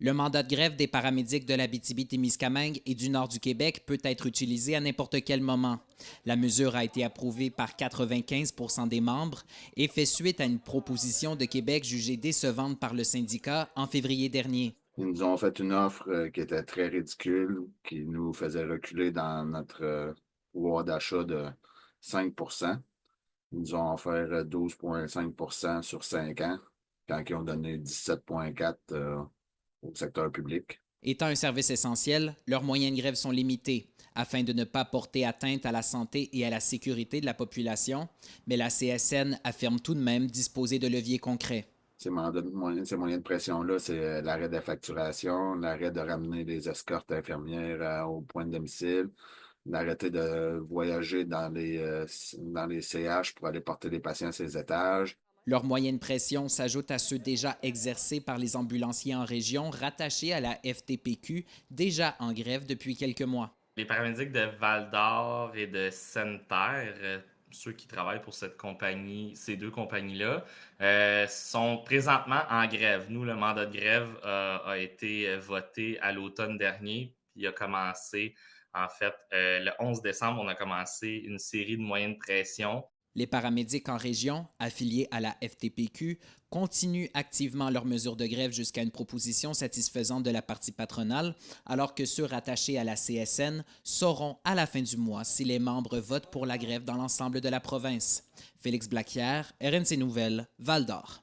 Le mandat de grève des paramédics de l'Abitibi-Témiscamingue et du nord du Québec peut être utilisé à n'importe quel moment. La mesure a été approuvée par 95 des membres et fait suite à une proposition de Québec jugée décevante par le syndicat en février dernier. Ils nous ont fait une offre qui était très ridicule, qui nous faisait reculer dans notre pouvoir d'achat de 5. Ils nous ont offert 12,5 sur 5 ans, quand ils ont donné 17,4 au secteur public. Étant un service essentiel, leurs moyens de grève sont limités afin de ne pas porter atteinte à la santé et à la sécurité de la population, mais la CSN affirme tout de même disposer de leviers concrets. Ces moyens de pression-là, c'est l'arrêt de la facturation, l'arrêt de ramener les escortes infirmières au point de domicile, d'arrêter de voyager dans les CH pour aller porter les patients à ces étages. Leurs moyens de pression s'ajoutent à ceux déjà exercés par les ambulanciers en région rattachés à la FTPQ, déjà en grève depuis quelques mois. Les paramédics de Val-d'Or et de Sainte-Terre, ceux qui travaillent pour cette compagnie, ces deux compagnies-là, sont présentement en grève. Nous, le mandat de grève a été voté à l'automne dernier, puis a commencé, en fait, le 11 décembre, on a commencé une série de moyens de pression. Les paramédics en région, affiliés à la FTPQ, continuent activement leurs mesures de grève jusqu'à une proposition satisfaisante de la partie patronale, alors que ceux rattachés à la CSN sauront à la fin du mois si les membres votent pour la grève dans l'ensemble de la province. Félix Blaquière, RNC Nouvelles, Val-d'Or.